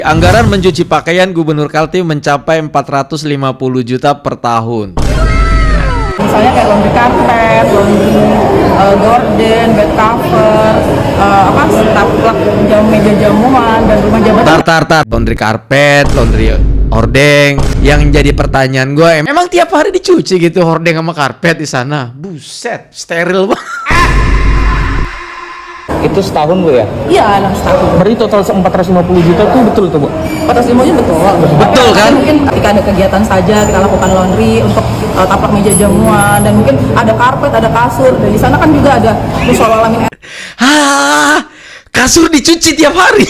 Anggaran mencuci pakaian Gubernur Kaltim mencapai 450 juta per tahun. Misalnya kayak laundry karpet, laundry gorden, bed cover, staplek meja jamuan dan rumah jabatan. Tar. Laundry karpet, laundry hordeng. Yang jadi pertanyaan gue, emang tiap hari dicuci gitu hordeng sama karpet di sana? Buset, steril banget. Itu setahun Bu ya? Iya, dalam setahun. Berarti total 450 juta tuh betul tuh Bu? 450 betul. Betul kan? Mungkin ketika ada kegiatan saja kita lakukan laundry untuk taplak meja jamuan dan mungkin ada karpet, ada kasur. Dan di sana kan juga ada musola lamin. Kasur dicuci tiap hari.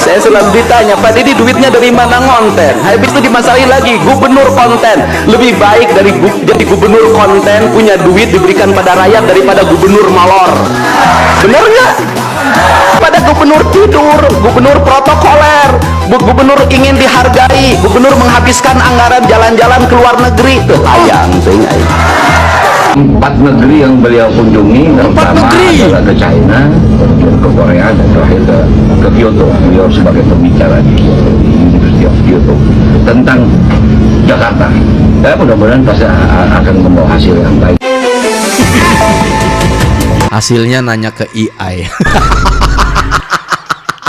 Saya selalu ditanya, Pak Didi duitnya dari mana ngonten? Habis itu dimasalahin lagi, gubernur konten. Lebih baik dari jadi gubernur konten punya duit diberikan pada rakyat daripada gubernur malor. Bener nggak? Pada gubernur tidur, gubernur protokoler, gubernur ingin dihargai, gubernur menghabiskan anggaran jalan-jalan ke luar negeri. Tuh hayang sih. 4 negeri yang beliau kunjungi, pertama adalah ke China, kemudian ke Korea, dan terakhir ke Kyoto. Beliau sebagai pembicara di University of Kyoto tentang Jakarta. Ya, mudah-mudahan pasti akan membawa hasil yang baik. Hasilnya nanya ke AI.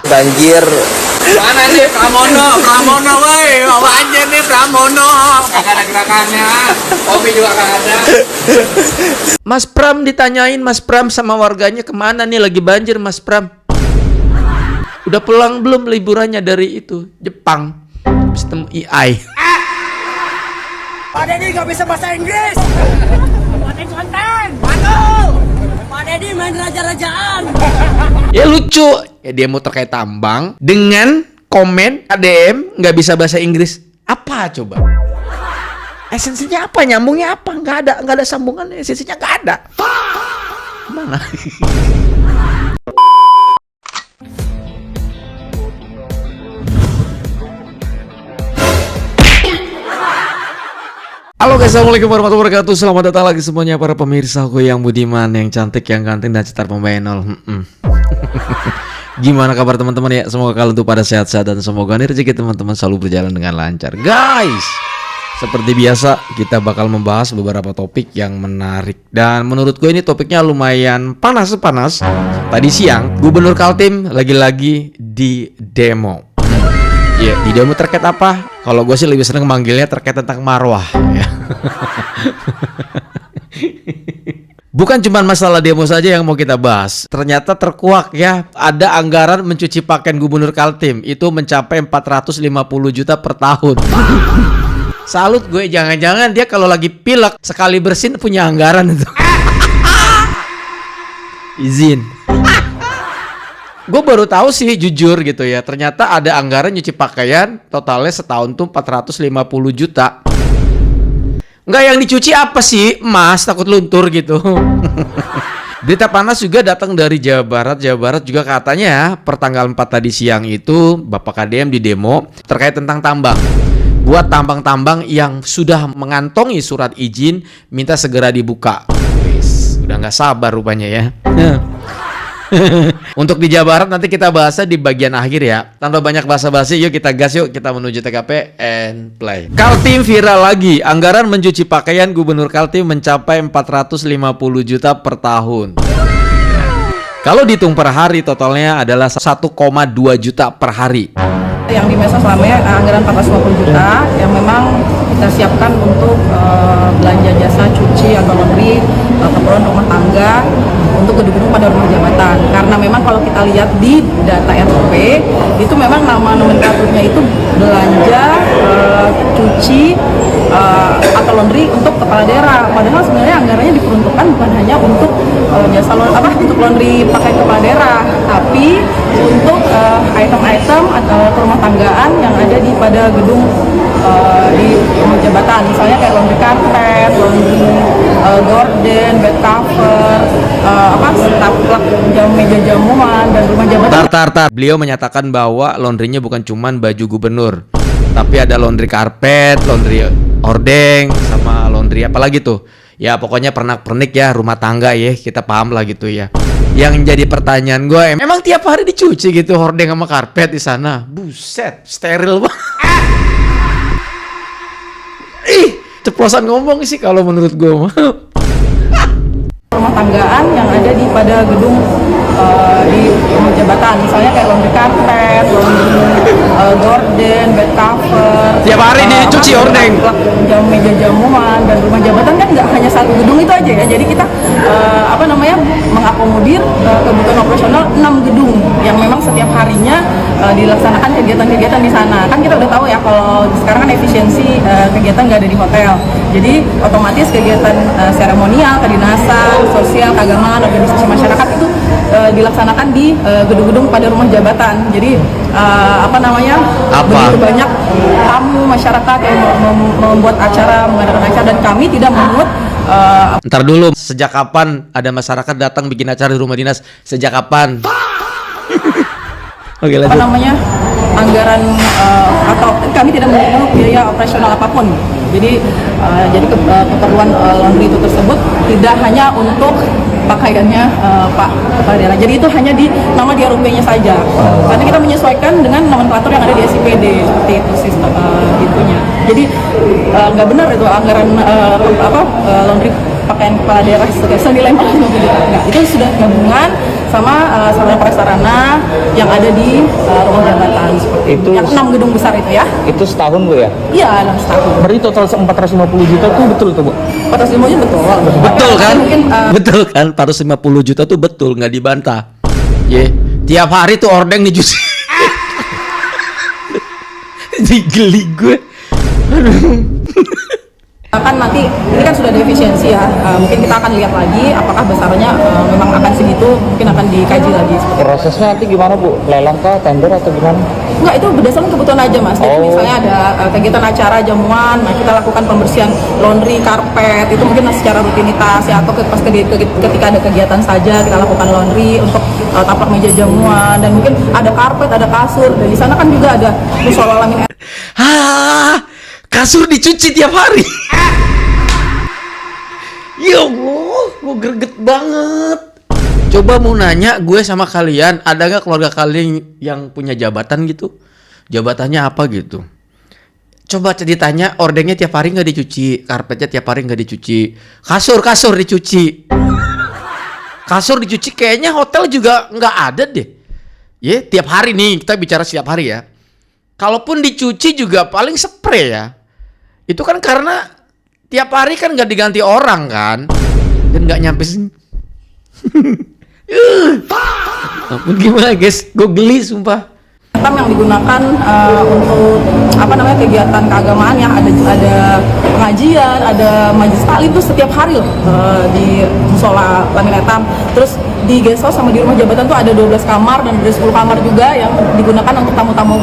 Banjir. Mana nih Pramono woi, bawa anjir nih Pramono. Gak ada gerakannya, kopi juga gak ada. Mas Pram ditanyain Mas Pram sama warganya, kemana nih lagi banjir Mas Pram? Udah pulang belum liburannya dari itu Jepang? Sistem AI. Pak Deddy gak bisa bahasa Inggris. Konten. Aduh. Pak Deddy main raja-rajaan. Ya lucu. Ya dia mau terkait tambang dengan komen ADM nggak bisa bahasa Inggris. Apa coba? Esensinya apa? Nyambungnya apa? Nggak ada sambungannya. Esensinya nggak ada. Mana? Halo guys, assalamualaikum warahmatullahi wabarakatuh. Selamat datang lagi semuanya para pemirsa aku yang budiman, yang cantik, yang ganteng, dan cetar pembayar 0. Gimana kabar teman-teman ya? Semoga kalian tuh pada sehat-sehat dan semoga nih rezeki teman-teman selalu berjalan dengan lancar. Guys, seperti biasa kita bakal membahas beberapa topik yang menarik. Dan menurut gue ini topiknya lumayan panas. Tadi siang Gubernur Kaltim lagi-lagi di demo. Ya, di demo terkait apa? Kalau gue sih lebih seneng manggilnya terkait tentang marwah ya. Bukan cuma masalah demo saja yang mau kita bahas. Ternyata terkuak ya, ada anggaran mencuci pakaian Gubernur Kaltim itu mencapai 450 juta per tahun. Salut gue, jangan-jangan dia kalau lagi pilek sekali bersin punya anggaran itu. Izin. Gue baru tahu sih jujur gitu ya. Ternyata ada anggaran nyuci pakaian totalnya setahun tuh 450 juta. Enggak, yang dicuci apa sih? Emas, takut luntur gitu. Berita panas juga datang dari Jawa Barat. Jawa Barat juga katanya pertanggal 4 tadi siang itu Bapak KDM di demo terkait tentang tambang. Buat tambang-tambang yang sudah mengantongi surat izin minta segera dibuka. Wis, udah nggak sabar rupanya ya. Untuk di Jawa Barat nanti kita bahasnya di bagian akhir ya. Tanpa banyak basa-basi, yuk kita gas, yuk kita menuju TKP and play. Kaltim viral lagi. Anggaran mencuci pakaian Gubernur Kaltim mencapai 450 juta per tahun. Kalau dihitung per hari totalnya adalah 1,2 juta per hari. Yang di Mesa selamanya anggaran 450 juta yang memang kita siapkan untuk belanja jasa cuci atau laundry keperluan rumah tangga untuk gedung-gedung pada rumah jabatan. Karena memang kalau kita lihat di data RP itu memang nama nomenklaturnya itu belanja cuci atau laundry untuk kepala daerah. Padahal sebenarnya anggarannya diperuntukkan bukan hanya untuk jasa untuk laundry pakai kepala daerah, tapi untuk item-item atau rumah tanggaan yang ada di pada gedung di rumah jabatan. Misalnya kayak laundry karpet, laundry gorden, bed cover, staplek meja jamuan dan rumah jabatan. Tar. Beliau menyatakan bahwa laundrynya bukan cuman baju gubernur, tapi ada laundry karpet, laundry hordeng, sama laundry apalagi tuh Ya pokoknya pernak-pernik ya rumah tangga ya, kita paham lah gitu ya. Yang jadi pertanyaan gue, emang tiap hari dicuci gitu hordeng sama karpet di sana? Buset, steril banget. Ih, ceplosan ngomong sih kalau menurut gue mah. Rumah tanggaan yang ada di pada gedung di rumah jabatan, misalnya kayak laundry karpet, laundry gorden, bed cover. Tiap hari dicuci hordeng. Jam meja jamuan dan rumah jabatan kan nggak hanya satu gedung itu aja ya. Jadi kita mengakomodir kebutuhan operasional 6 gedung yang memang setiap harinya dilaksanakan kegiatan-kegiatan di sana. Kan kita udah tahu ya kalau sekarang kan efisiensi kegiatan nggak ada di hotel. Jadi otomatis kegiatan seremonial, kedinasan, sosial, keagamaan, organisasi masyarakat itu dilaksanakan di gedung-gedung pada rumah jabatan. Jadi begitu banyak tamu masyarakat yang membuat acara, mengadakan acara, dan kami tidak memungut. Ntar dulu, sejak kapan ada masyarakat datang bikin acara di rumah dinas? Sejak kapan? Oke, lanjut. Anggaran atau kami tidak memungut biaya operasional apapun. Jadi keperluan laundry itu tersebut tidak hanya untuk pakaiannya Pak Kepala Daerah. Jadi itu hanya di nama di RUP-nya saja. Karena kita menyesuaikan dengan nomenklatur yang ada di SIPD seperti itu sistem itunya. Jadi nggak benar itu anggaran laundry pakaian Kepala Daerah senilai 40 juta. Enggak, itu sudah gabungan sama sarana prasarana yang ada di rumah jabatan seperti itu. Yang 6 gedung besar itu ya. Itu setahun Bu ya? Iya, dalam setahun. Berarti total 450 juta tuh betul tuh Bu? 450 juta betul. Betul kan? Mungkin, Betul kan? 450 juta tuh betul, nggak dibantah. Tiap hari tuh ordeng dicuci. Jadi geli gue. kan nanti ini kan sudah ada efisiensi ya, mungkin kita akan lihat lagi apakah besarnya memang akan segitu, mungkin akan dikaji lagi. Prosesnya nanti gimana Bu? Lelang kah, tender atau gimana? Enggak, itu berdasarkan kebutuhan aja Mas. Jadi misalnya ada kegiatan acara jamuan, nah kita lakukan pembersihan laundry, karpet, itu mungkin secara rutinitas ya, atau ketika ada kegiatan saja kita lakukan laundry untuk tapak meja jamuan, dan mungkin ada karpet, ada kasur, dan di sana kan juga ada musola lamin. Kasur dicuci tiap hari. Ya Allah, gue greget banget. Coba mau nanya gue sama kalian, ada gak keluarga kalian yang punya jabatan gitu? Jabatannya apa gitu? Coba ditanya, ordengnya tiap hari nggak dicuci, karpetnya tiap hari nggak dicuci, kasur dicuci. Kasur dicuci kayaknya hotel juga nggak ada deh. Tiap hari nih, kita bicara setiap hari ya. Kalaupun dicuci juga paling spray ya. Itu kan karena tiap hari kan nggak diganti orang kan, dan nggak nyampe sini. Ampun, gimana guys, gue geli sumpah. Yang digunakan untuk kegiatan keagamaan ya, ada pengajian, ada majelis taklim itu setiap hari loh di musola Lamin Etam. Terus di guest house sama di rumah jabatan tuh ada 12 kamar dan ada 10 kamar juga yang digunakan untuk tamu-tamu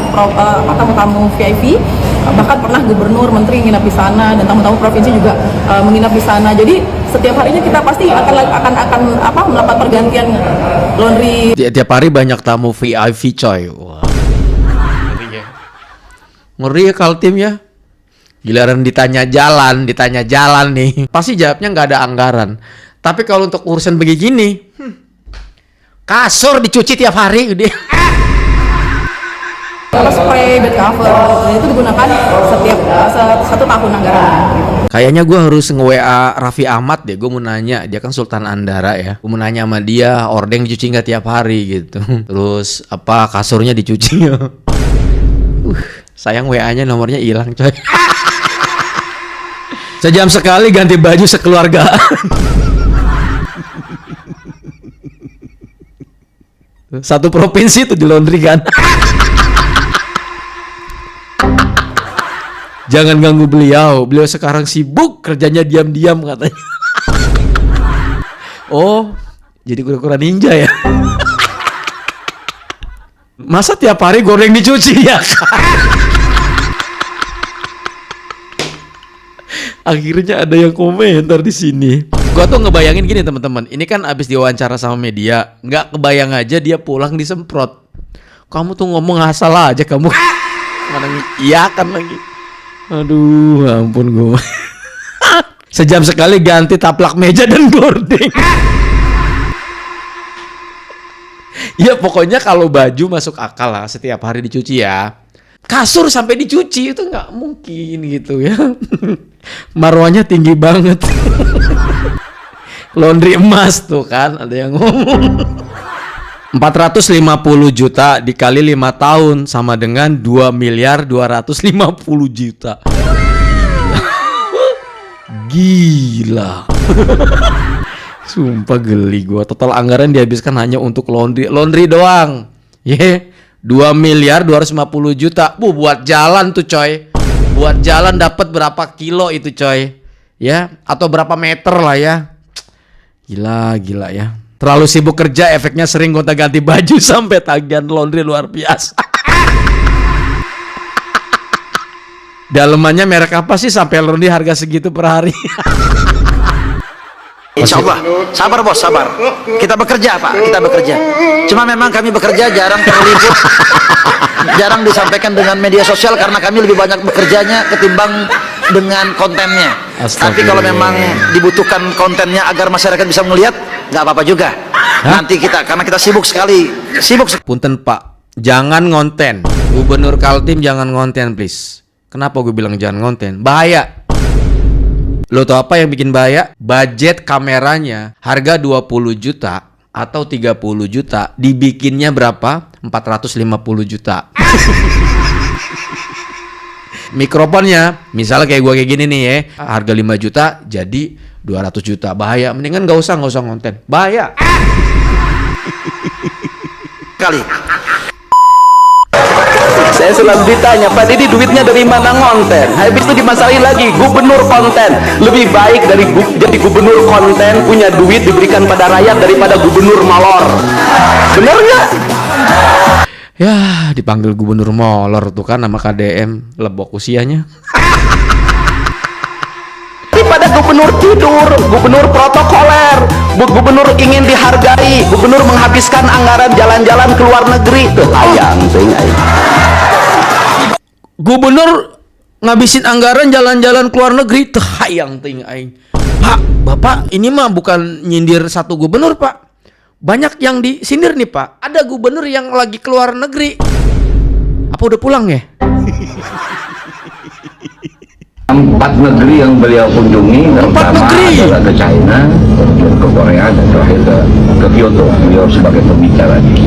VIP. Bahkan pernah gubernur, menteri nginap di sana, dan tamu-tamu provinsi juga menginap di sana. Jadi setiap harinya kita pasti akan melakukan pergantian laundry. Tiap hari banyak tamu VIP coy. Wah. Ngeri ya Kaltim ya. Giliran ditanya jalan nih, pasti jawabnya nggak ada anggaran. Tapi kalau untuk urusan begini, kasur dicuci tiap hari udah. Kalau spray, bed cover itu digunakan setiap 1 tahun anggaran. Kayaknya gue harus nge-WA Raffi Ahmad deh. Gue mau nanya, dia kan Sultan Andara ya. Gue mau nanya sama dia, ordeng dicuci nggak tiap hari gitu. Terus kasurnya dicuci. Sayang WA-nya nomornya hilang coy. Sejam sekali ganti baju sekeluargaan. Satu provinsi tuh di laundry kan. Jangan ganggu beliau sekarang sibuk, kerjanya diam-diam katanya. Oh, jadi kura-kura ninja ya. Masa tiap hari goreng dicuci ya? Akhirnya ada yang komentar di sini. Gua tuh ngebayangin gini teman-teman. Ini kan abis diwawancara sama media, nggak kebayang aja dia pulang disemprot. Kamu tuh ngomong asal aja kamu. Mana iya kan lagi. Aduh, ampun gue. Sejam sekali ganti taplak meja dan gorden. Ya pokoknya kalau baju masuk akal lah, setiap hari dicuci ya. Kasur sampai dicuci itu nggak mungkin gitu ya. Marwahnya tinggi banget. Laundry emas tuh kan, ada yang ngomong. 450 juta dikali 5 tahun sama dengan 2 miliar 250 juta. Gila. Sumpah geli gua. Total anggaran dihabiskan hanya untuk laundry doang. 2 miliar 250 juta. Buat jalan tuh coy. Buat jalan dapat berapa kilo itu coy. Ya, atau berapa meter lah ya. Gila ya. Terlalu sibuk kerja, efeknya sering gonta-ganti baju sampai tagihan laundry luar biasa. Dalemannya merek apa sih sampai laundry harga segitu per hari? Insya Allah, sabar bos, sabar. Kita bekerja Pak, kita bekerja. Cuma memang kami bekerja jarang terliput, jarang disampaikan dengan media sosial karena kami lebih banyak bekerjanya ketimbang dengan kontennya. Tapi kalau memang dibutuhkan kontennya agar masyarakat bisa melihat, nggak apa-apa juga. Nanti karena kita sibuk sekali, Punten Pak, jangan ngonten. Gubernur Kaltim jangan ngonten please. Kenapa gue bilang jangan ngonten? Bahaya. Lo tau apa yang bikin bahaya? Budget kameranya harga 20 juta atau 30 juta, dibikinnya berapa? 450 juta. Mikrofonnya misalnya kayak gua kayak gini nih ya, harga 5 juta jadi 200 juta. Bahaya. Mendingan nggak usah ngonten. Bahaya. kali. Saya selalu ditanya, Pak Didi duitnya dari mana ngonten? Habis itu dimasalahin lagi, gubernur konten. Lebih baik dari jadi gubernur konten punya duit diberikan pada rakyat daripada gubernur molor. Bener nggak? Ya, dipanggil gubernur molor tuh kan nama KDM, lebok usianya. Daripada gubernur tidur, gubernur protokoler, gubernur ingin dihargai, gubernur menghabiskan anggaran jalan-jalan ke luar negeri. Tuh hayang tuh. Gubernur ngabisin anggaran jalan-jalan ke luar negeri, teu hayang teuing aing. Pak, Bapak ini mah bukan nyindir satu gubernur, Pak. Banyak yang disindir nih, Pak. Ada gubernur yang lagi ke luar negeri. Apa udah pulang ya? 4 negeri yang beliau kunjungi, pertama adalah ke China, kemudian ke Korea, dan terakhir ke Kyoto. Beliau sebagai pembicara di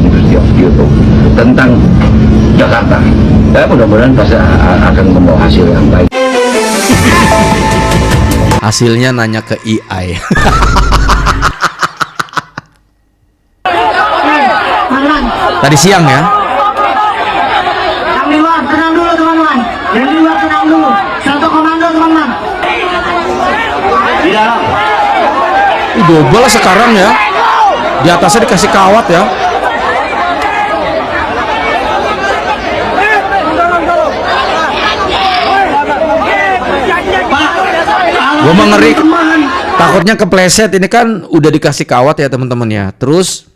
University of Kyoto tentang Jakarta. Ya, mudah-mudahan pasti akan membawa hasil yang baik. Hasilnya nanya ke AI. Tadi siang ya. Yang di luar tenang dulu teman-teman. Yang di luar tenang dulu. Satu komando teman-teman. Di dalam. Double sekarang ya. Di atasnya dikasih kawat ya. Gue mah ngeri. Takutnya kepleset. Ini kan udah dikasih kawat ya teman-teman ya. Terus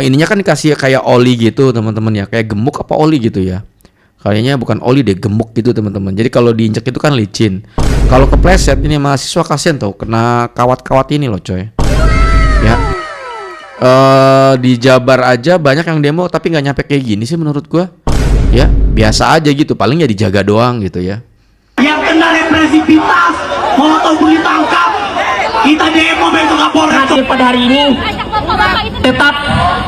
ininya kan dikasih kayak oli gitu teman-teman ya, kayak gemuk apa oli gitu ya, kayaknya bukan oli deh, gemuk gitu teman-teman. Jadi kalau diinjek itu kan licin. Kalau kepleset ini mahasiswa kasihan tuh kena kawat-kawat ini loh coy ya. Di Jabar aja banyak yang demo tapi nggak nyampe kayak gini sih menurut gua ya, biasa aja gitu, paling ya dijaga doang gitu ya. Yang kena represivitas mau ditangkap, kita demo besok Kapolres. Pada hari ini tetap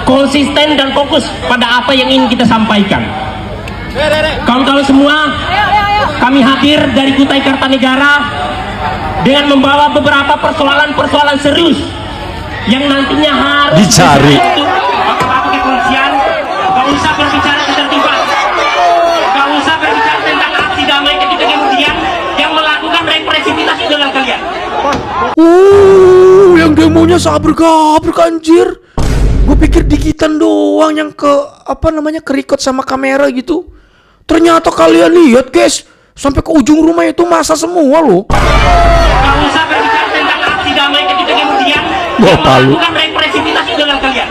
konsisten dan fokus pada apa yang ingin kita sampaikan. Kawan-kawan semua, kami hadir dari Kutai Kartanegara dengan membawa beberapa persoalan-persoalan serius yang nantinya harus dicari. Bapak-bapak kepolisian, gak usah berbicara ketertiban, gak usah berbicara tentang aksi damai ketika kemudian yang melakukan represivitas itu adalah kalian. Yang demonya sabrek-abrek anjir. Gue pikir dikitan doang yang ke kerikot sama kamera gitu. Ternyata kalian lihat guys, sampai ke ujung rumah itu masa semua loh. Gak usah berbicara tentang aksi damai ketika kemudian yang melakukan represivitas itu adalah kalian.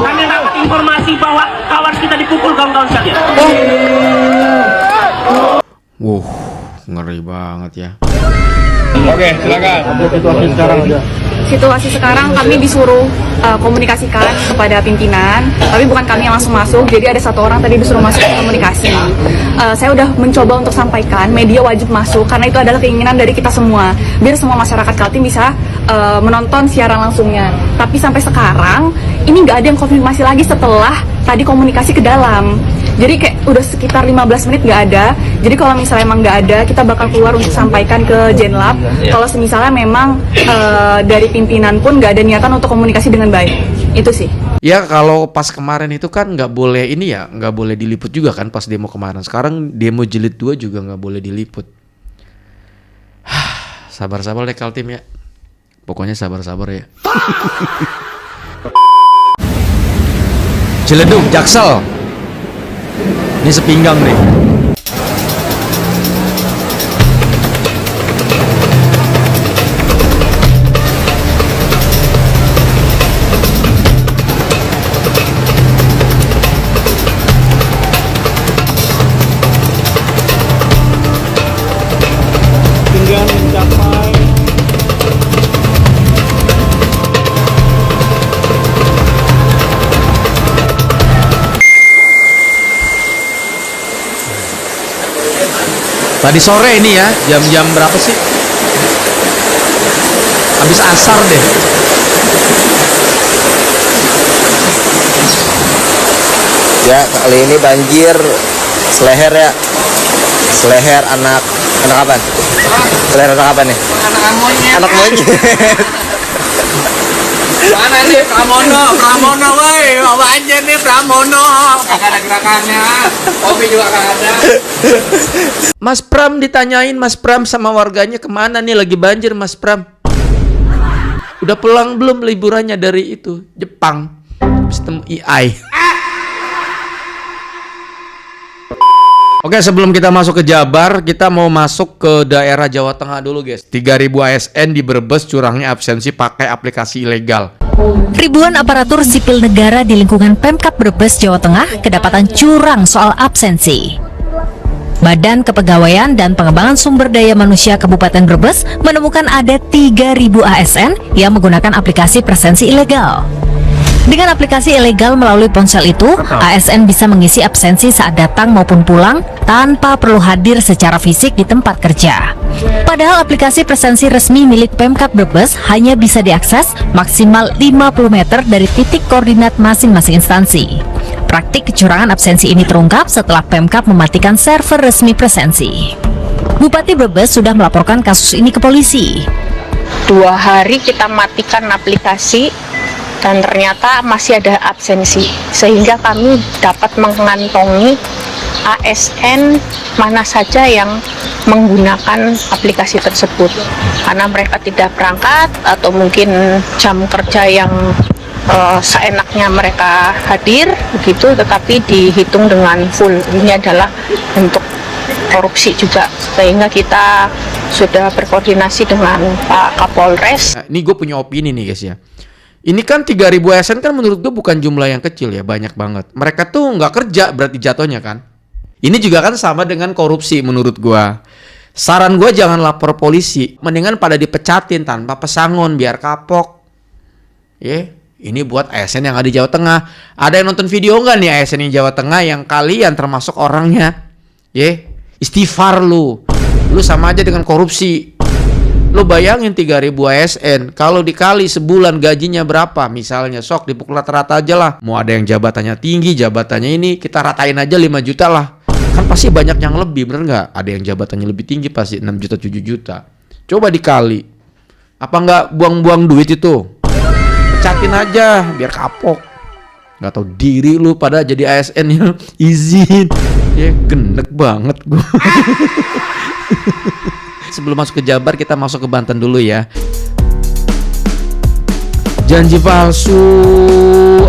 Kami dapat informasi bahwa kawan kita dipukul kawan-kawan sekalian. Ngeri banget ya. Oke, silakan. Situasi sekarang kami disuruh komunikasikan kepada pimpinan, tapi bukan kami yang langsung masuk. Jadi ada satu orang tadi disuruh masuk ke komunikasi. Saya udah mencoba untuk sampaikan media wajib masuk karena itu adalah keinginan dari kita semua, biar semua masyarakat Kaltim bisa menonton siaran langsungnya. Tapi sampai sekarang ini nggak ada yang konfirmasi lagi setelah tadi komunikasi ke dalam. Jadi kayak udah sekitar 15 menit nggak ada. Jadi kalau misalnya emang nggak ada, kita bakal keluar untuk sampaikan ke Jenlab. Kalau misalnya memang dari pimpinan pun nggak ada niatan untuk komunikasi dengan baik. Itu sih. Ya kalau pas kemarin itu kan nggak boleh ini ya, nggak boleh diliput juga kan pas demo kemarin. Sekarang demo jilid 2 juga nggak boleh diliput. Sabar-sabar deh Kaltim ya. Pokoknya sabar-sabar ya. Ciledug, Jaksel. Ini sepinggang nih. Tinggal mencapai Tadi sore ini ya, jam-jam berapa sih? Habis asar deh. Ya, kali ini banjir seleher ya. Seleher anak apa? Seleher anak apa nih? Anak monyet. Anak monyet. Mana nih Pramono, woi, banjir nih Pramono. Kagak ada gerakannya. Kopi juga kagak ada. Mas Pram ditanyain Mas Pram sama warganya kemana nih lagi banjir Mas Pram. Udah pulang belum liburannya dari itu Jepang sistem AI. Oke, sebelum kita masuk ke Jabar, kita mau masuk ke daerah Jawa Tengah dulu guys. 3.000 ASN di Brebes curangnya absensi pakai aplikasi ilegal. Ribuan aparatur sipil negara di lingkungan Pemkab Brebes, Jawa Tengah kedapatan curang soal absensi. Badan Kepegawaian dan Pengembangan Sumber Daya Manusia Kabupaten Brebes menemukan ada 3.000 ASN yang menggunakan aplikasi presensi ilegal. Dengan aplikasi ilegal melalui ponsel itu, ASN bisa mengisi absensi saat datang maupun pulang tanpa perlu hadir secara fisik di tempat kerja. Padahal aplikasi presensi resmi milik Pemkab Brebes hanya bisa diakses maksimal 50 meter dari titik koordinat masing-masing instansi. Praktik kecurangan absensi ini terungkap setelah Pemkab mematikan server resmi presensi. Bupati Brebes sudah melaporkan kasus ini ke polisi. 2 hari kita matikan aplikasi dan ternyata masih ada absensi, sehingga kami dapat mengantongi ASN mana saja yang menggunakan aplikasi tersebut karena mereka tidak berangkat atau mungkin jam kerja yang seenaknya mereka hadir begitu, tetapi dihitung dengan full. Ini adalah bentuk korupsi juga, sehingga kita sudah berkoordinasi dengan Pak Kapolres. Nah, ini gue punya opini nih guys ya. Ini kan 3.000 ASN kan menurut gue bukan jumlah yang kecil ya, banyak banget. Mereka tuh nggak kerja berarti jatuhnya kan. Ini juga kan sama dengan korupsi menurut gue. Saran gue jangan lapor polisi, mendingan pada dipecatin tanpa pesangon biar kapok. Ini buat ASN yang ada di Jawa Tengah. Ada yang nonton video nggak nih ASN di Jawa Tengah yang kalian termasuk orangnya? Istighfar lu sama aja dengan korupsi. Lo bayangin 3.000 ASN, kalau dikali sebulan gajinya berapa? Misalnya sok dipukul rata-rata aja lah. Mau ada yang jabatannya tinggi, jabatannya ini, kita ratain aja 5 juta lah. Kan pasti banyak yang lebih, bener nggak? Ada yang jabatannya lebih tinggi pasti 6 juta, 7 juta. Coba dikali. Apa nggak buang-buang duit itu? Pecatin aja, biar kapok. Nggak tahu diri lu pada jadi ASN yang izin. Gendek banget gue. Sebelum masuk ke Jabar, kita masuk ke Banten dulu ya. Janji palsu,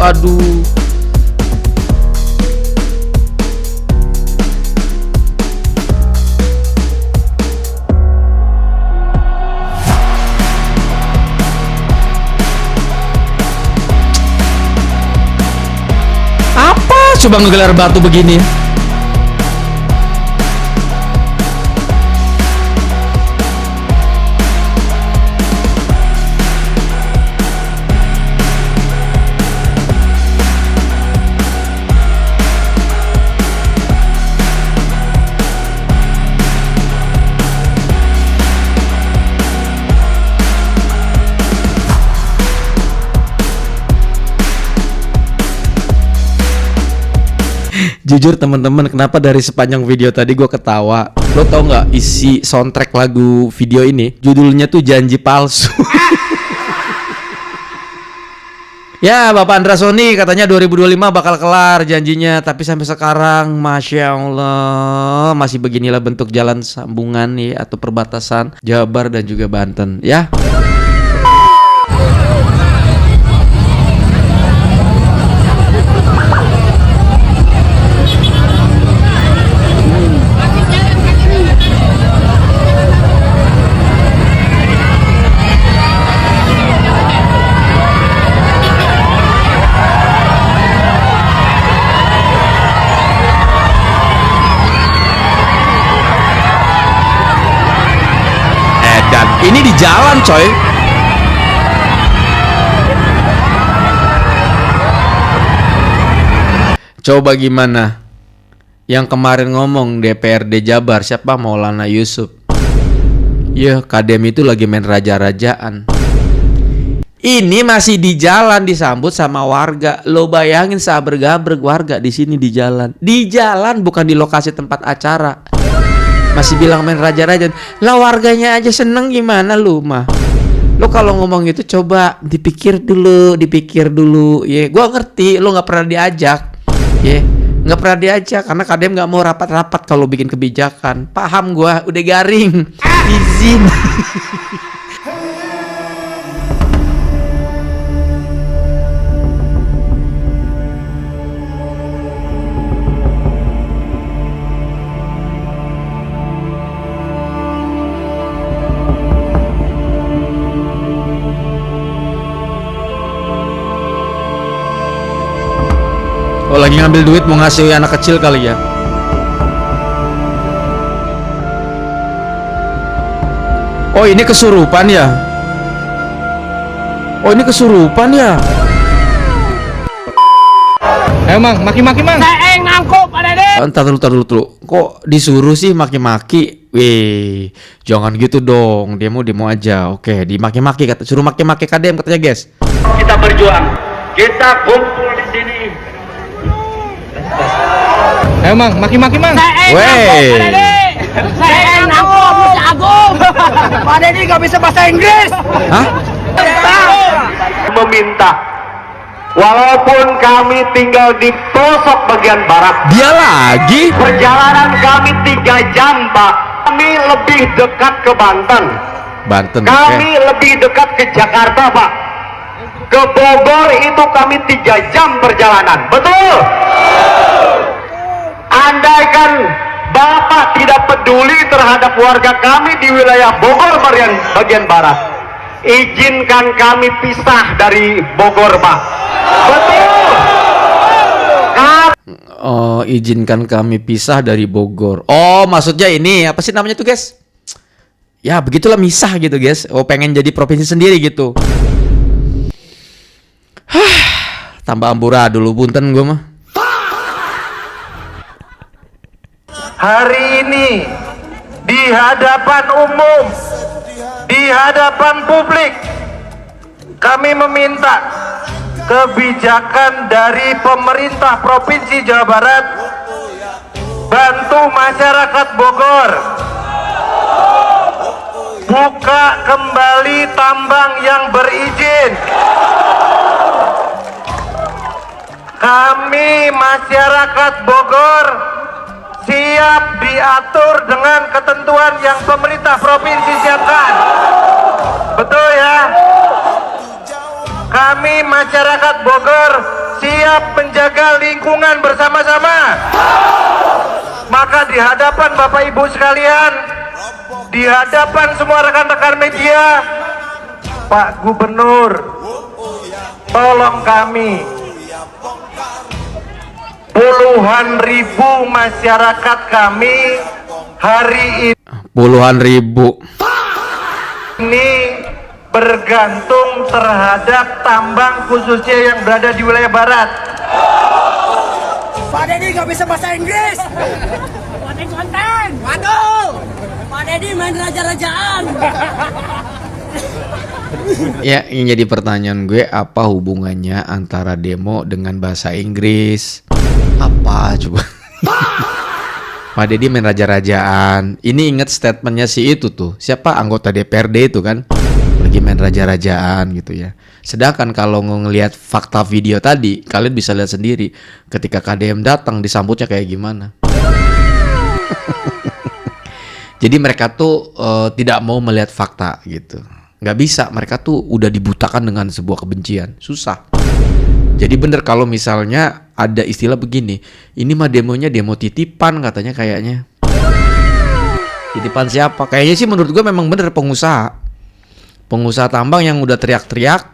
aduh. Apa coba ngegelar batu begini? Jujur teman-teman, kenapa dari sepanjang video tadi gue ketawa? Lo tau nggak isi soundtrack lagu video ini? Judulnya tuh Janji Palsu. Ya, Bapak Andra Sony katanya 2025 bakal kelar janjinya, tapi sampai sekarang Masya Allah masih beginilah bentuk jalan sambungan nih atau perbatasan Jabar dan juga Banten ya. Ini di jalan coy. Coba gimana yang kemarin ngomong DPRD Jabar, siapa? Maulana Yusuf. Ya Kadem itu lagi main raja-rajaan. Ini masih di jalan disambut sama warga. Lo bayangin sabrek-gabrek warga di sini di jalan. Di jalan bukan di lokasi tempat acara. Masih bilang main raja-raja. Lah warganya aja seneng, gimana lu mah? Lo kalau ngomong itu coba dipikir dulu. Ya, gua ngerti lo nggak pernah diajak. Ya, nggak pernah diajak karena Kadem nggak mau rapat-rapat kalau bikin kebijakan. Paham gua, udah garing. Izin. Oh lagi ngambil duit mau ngasih anak kecil kali ya. Oh ini kesurupan ya. Oh ini kesurupan ya. Ayo Mang, maki-maki Mang. Nangkop ada deh. Entar dulu. Kok disuruh sih maki-maki? Wih, jangan gitu dong. Demo aja. Oke, dimaki-maki kata suruh maki-maki Kadem katanya, guys. Kita berjuang, kita kumpul di sini. Ayo Mang, maki-maki Mang. Wey. Saya nangkop Bocah Agung. Pak Deddy nggak bisa bahasa Inggris. Hah? Meminta, walaupun kami tinggal di pelosok bagian barat, Dia lagi. perjalanan kami 3 jam Pak. Kami lebih dekat ke Banten. Banten. Kami Oke. lebih dekat ke Jakarta Pak. Ke Bogor itu kami 3 jam perjalanan. Betul? Andaikan Bapak tidak peduli terhadap warga kami di wilayah Bogor bagian barat, izinkan kami pisah dari Bogor Pak. Betul? Oh, izinkan kami pisah dari Bogor. Oh, maksudnya ini apa sih namanya tuh, guys? Ya, begitulah misah gitu, guys. Oh, pengen jadi provinsi sendiri gitu. Tambah amburadul punten gue mah. Hari ini di hadapan umum, di hadapan publik, kami meminta kebijakan dari pemerintah Provinsi Jawa Barat bantu masyarakat Bogor buka kembali tambang yang berizin. Kami masyarakat Bogor siap diatur dengan ketentuan yang pemerintah provinsi siapkan. Betul ya? Kami masyarakat Bogor siap menjaga lingkungan bersama-sama. Maka di hadapan Bapak Ibu sekalian, di hadapan semua rekan-rekan media, Pak Gubernur, tolong kami, puluhan ribu masyarakat kami hari Puluhan ribu ini bergantung terhadap tambang khususnya yang berada di wilayah barat. Pak Deddy nggak bisa bahasa Inggris. Konten. Waduh. Pak Deddy main raja-rajaan. Ya, yang jadi pertanyaan gue, apa hubungannya antara demo dengan bahasa Inggris? Apa coba? Pak Deddy main raja-rajaan. Ini inget statementnya si itu tuh. Siapa anggota DPRD itu kan? Lagi main raja-rajaan gitu ya. Sedangkan kalau ngelihat fakta video tadi, kalian bisa lihat sendiri ketika KDM datang disambutnya kayak gimana. Jadi mereka tuh tidak mau melihat fakta gitu. Nggak bisa, mereka tuh udah dibutakan dengan sebuah kebencian. Susah. Jadi bener kalau misalnya ada istilah begini, ini mah demonya demo titipan katanya kayaknya. Titipan siapa? Kayaknya sih menurut gue memang bener pengusaha. Pengusaha tambang yang udah teriak-teriak.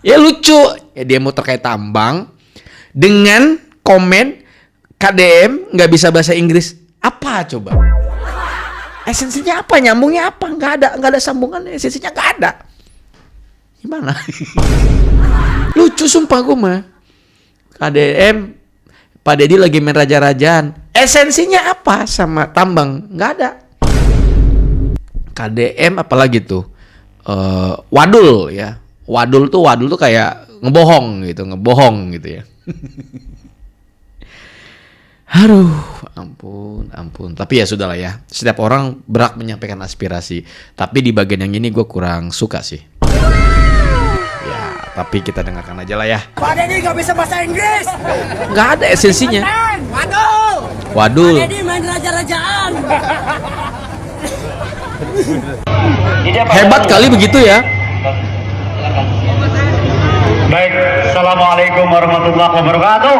Ya lucu. Ya demo terkait tambang dengan komen KDM nggak bisa bahasa Inggris. Apa coba? Esensinya apa? Nyambungnya apa? Nggak ada sambungan. Esensinya nggak ada. Gimana? Lucu sumpah gue mah. KDM Pak Deddy lagi main raja-rajaan. Esensinya apa sama tambang? Nggak ada. KDM apalagi tuh? Wadul ya. Wadul tuh kayak ngebohong gitu ya. Aduh, ampun. Tapi ya sudahlah ya. Setiap orang berhak menyampaikan aspirasi. Tapi di bagian yang ini gue kurang suka sih. Ya, tapi kita dengarkan aja lah ya. Pak Deddy nggak bisa bahasa Inggris. Nggak ada esensinya. Wadul. Pak Deddy main raja-rajaan. Hebat kali begitu ya. Baik, assalamualaikum warahmatullahi wabarakatuh.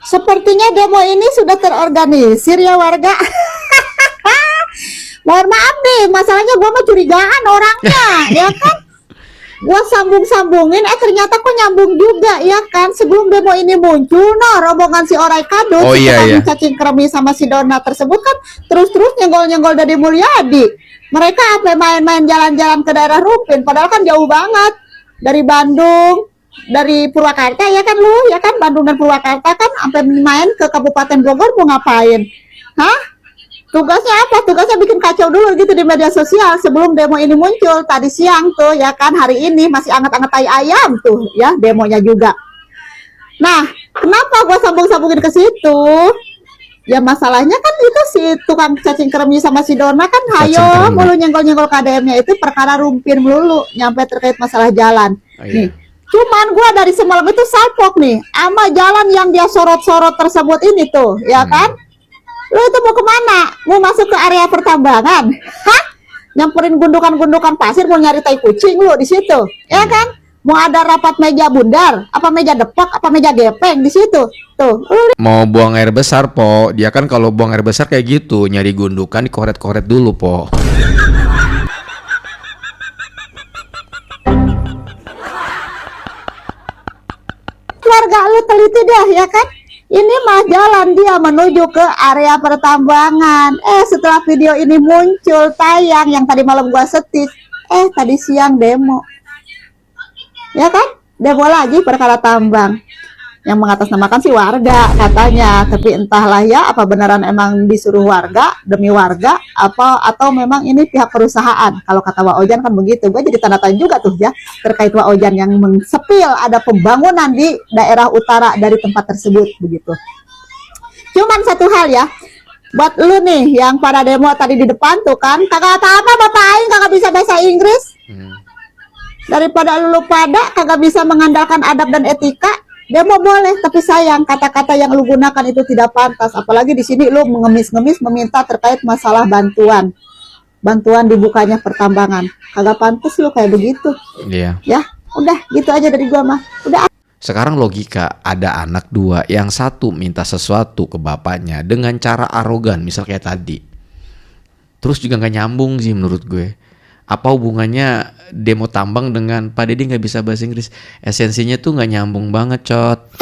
Sepertinya demo ini sudah terorganisir ya warga. Mohon maaf nih, masalahnya gue mah curigaan orangnya, ya kan? Gue sambung-sambungin, ternyata kok nyambung juga, ya kan? Sebelum demo ini muncul, rombongan si Oray Kadut, cacing kremi sama si Dona tersebut kan terus-terus nyenggol-nyenggol dari Mulyadi. Mereka apa main-main jalan-jalan ke daerah Rumpin, padahal kan jauh banget dari Bandung, dari Purwakarta ya kan lu, ya kan Bandung dan Purwakarta kan sampai main ke Kabupaten Bogor mau ngapain? Hah? Tugasnya apa? Tugasnya bikin kacau dulu gitu di media sosial sebelum demo ini muncul tadi siang tuh ya kan, hari ini masih anget-anget tai ayam tuh ya demonya juga. Nah, kenapa gua sambung-sambungin ke situ? Ya masalahnya kan itu si tukang cacing kremi sama si Dona kan hayo mulu nyenggol-nyenggol KDM-nya itu perkara Rumpin melulu nyampe terkait masalah jalan. Nih, cuman gua dari semalam itu salpok nih sama jalan yang dia sorot-sorot tersebut ini tuh, ya kan? Lu itu mau kemana? Mau masuk ke area pertambangan? Hah? Nyamperin gundukan-gundukan pasir mau nyari tai kucing lu di situ, ya kan? Mau ada rapat meja bundar, apa meja depak, apa meja gepeng di situ. Tuh. Mau buang air besar, Po. Dia kan kalau buang air besar kayak gitu, nyari gundukan dikoret-koret dulu, Po. Keluarga lu teliti dah, ya kan? Ini mah jalan dia menuju ke area pertambangan. Setelah video ini muncul tayang yang tadi malam gua setit, tadi siang demo. Ya kan? Demo lagi perkara tambang. Yang mengatasnamakan si warga katanya, tapi entahlah ya apa beneran emang disuruh warga demi warga apa atau memang ini pihak perusahaan. Kalau kata Wak Ojan kan begitu. Gue jadi tanda tanya juga tuh ya terkait Wak Ojan yang mensepil ada pembangunan di daerah utara dari tempat tersebut begitu. Cuman satu hal ya, buat lu nih yang pada demo tadi di depan tuh kan kagak apa-apa Bapak Aing kagak bisa bahasa Inggris. Daripada lu pada kagak bisa mengandalkan adab dan etika, demo boleh, tapi sayang kata-kata yang lu gunakan itu tidak pantas. Apalagi di sini lu mengemis-ngemis meminta terkait masalah bantuan dibukanya pertambangan. Kagak pantas lu kayak begitu. Iya. Ya, udah gitu aja dari gua mah. Udah. Sekarang logika, ada anak dua, yang satu minta sesuatu ke bapaknya dengan cara arogan, misal kayak tadi. Terus juga nggak nyambung sih menurut gue. Apa hubungannya demo tambang dengan Pak Deddy nggak bisa bahasa Inggris? Esensinya tuh nggak nyambung banget, Cot.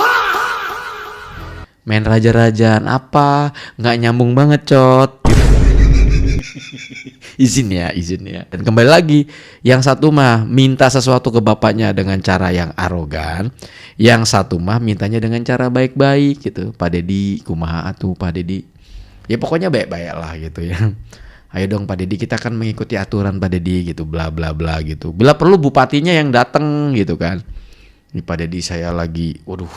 Main raja-rajaan apa? Nggak nyambung banget, Cot. Izin ya. Dan kembali lagi, yang satu mah minta sesuatu ke bapaknya dengan cara yang arogan, yang satu mah mintanya dengan cara baik-baik gitu. Pak Deddy, kumaha atuh Pak Deddy? Ya pokoknya baik-baik lah gitu ya. Ayo dong Pak Deddy, kita kan mengikuti aturan Pak Deddy gitu, bla bla bla gitu. Bila perlu bupatinya yang datang gitu kan. Nih Pak Deddy saya lagi, waduh,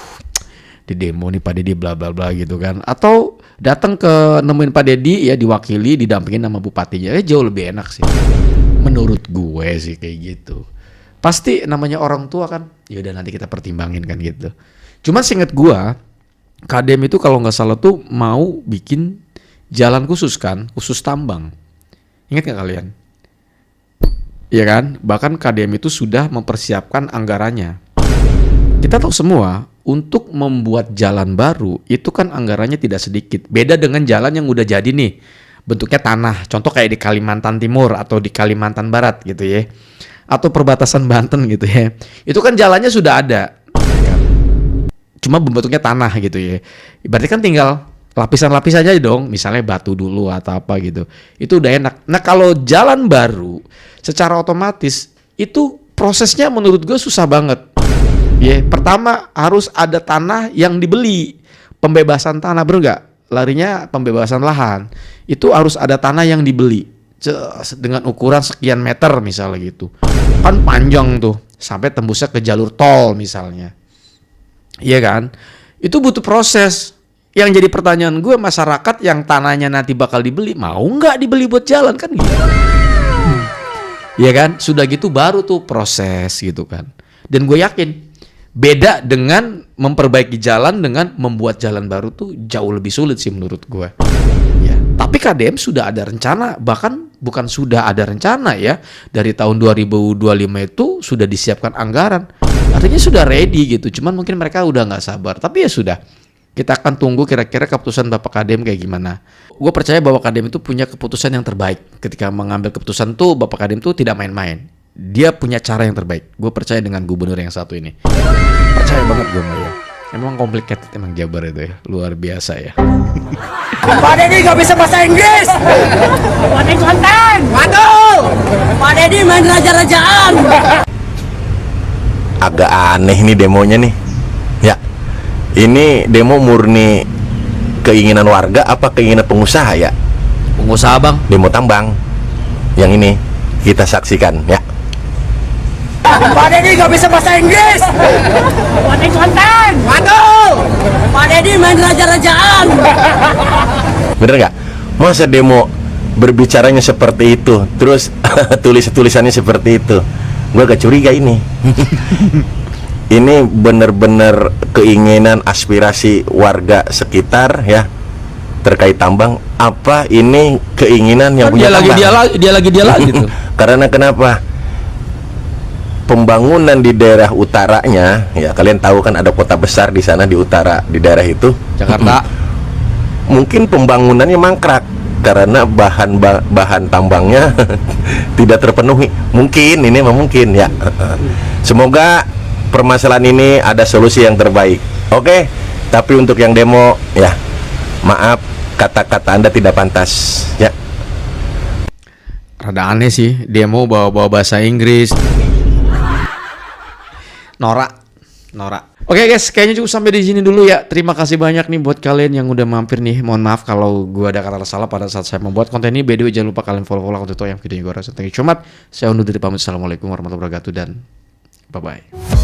di demo nih Pak Deddy bla bla bla gitu kan. Atau datang ke nemuin Pak Deddy ya, diwakili, didampingin sama bupatinya. Jauh lebih enak sih. Menurut gue sih kayak gitu. Pasti namanya orang tua kan, ya udah nanti kita pertimbangin kan gitu. Cuman seinget gue, KDM itu kalau nggak salah tuh mau bikin jalan khusus kan, khusus tambang. Ingat nggak kalian? Iya kan? Bahkan KDM itu sudah mempersiapkan anggarannya. Kita tahu semua, untuk membuat jalan baru itu kan anggarannya tidak sedikit. Beda dengan jalan yang udah jadi nih, bentuknya tanah. Contoh kayak di Kalimantan Timur atau di Kalimantan Barat gitu ya. Atau perbatasan Banten gitu ya. Itu kan jalannya sudah ada. Cuma bentuknya tanah gitu ya. Berarti kan tinggal lapisan-lapis aja dong. Misalnya batu dulu atau apa gitu. Itu udah enak. Nah kalau jalan baru, secara otomatis itu prosesnya menurut gue susah banget. Ya, pertama harus ada tanah yang dibeli. Pembebasan tanah, bener nggak? Larinya pembebasan lahan. Itu harus ada tanah yang dibeli. Dengan ukuran sekian meter misalnya gitu. Kan panjang tuh. Sampai tembusnya ke jalur tol misalnya. Iya kan? Itu butuh proses. Yang jadi pertanyaan gue, masyarakat yang tanahnya nanti bakal dibeli, mau nggak dibeli buat jalan kan gitu? Iya kan? Sudah gitu baru tuh proses gitu kan. Dan gue yakin beda dengan memperbaiki jalan dengan membuat jalan baru tuh jauh lebih sulit sih menurut gue. Ya, tapi KDM sudah ada rencana, bahkan bukan sudah ada rencana ya. Dari tahun 2025 itu sudah disiapkan anggaran. Artinya sudah ready gitu. Cuman mungkin mereka udah nggak sabar. Tapi ya sudah. Kita akan tunggu kira-kira keputusan Bapak KDM kayak gimana. Gue percaya bahwa KDM itu punya keputusan yang terbaik. Ketika mengambil keputusan tuh Bapak KDM tuh tidak main-main. Dia punya cara yang terbaik. Gue percaya dengan gubernur yang satu ini. Percaya banget gue ya. Emang complicated emang Jabar itu ya. Luar biasa ya. Pak Deddy gak bisa bahasa Inggris. Pak Deddy konten. Waduh. Pak Deddy main raja-rajaan. Agak aneh nih demonya nih. Ya. Ini demo murni keinginan warga apa keinginan pengusaha ya? Pengusaha bang. Demo tambang. Yang ini kita saksikan ya. Pak Deddy gak bisa bahasa Inggris. Pak Deddy konten. Waduh. Pak Deddy main raja-rajaan. Bener nggak? Masa demo berbicaranya seperti itu, terus tulisannya seperti itu? Gue agak curiga ini. Ini bener-bener keinginan aspirasi warga sekitar ya terkait tambang. Apa ini keinginan yang punya tambang? Dia lagi tuh. Karena kenapa? Pembangunan di daerah utaranya, ya kalian tahu kan ada kota besar di sana di utara di daerah itu, Jakarta. Mungkin pembangunannya mangkrak karena bahan tambangnya tidak terpenuhi. Mungkin ini mungkin ya. Semoga permasalahan ini ada solusi yang terbaik. Oke, tapi untuk yang demo ya maaf, kata-kata Anda tidak pantas ya. Rada aneh sih demo bawa bahasa Inggris. Norak. Oke guys, kayaknya cukup sampai di sini dulu ya. Terima kasih banyak nih buat kalian yang udah mampir nih. Mohon maaf kalau gue ada kata salah pada saat saya membuat konten ini. By the way, jangan lupa kalian follow akun Tito yang videonya gue rasa. Thank you so much. Saya undur diri pamit. Assalamualaikum warahmatullahi wabarakatuh dan bye bye.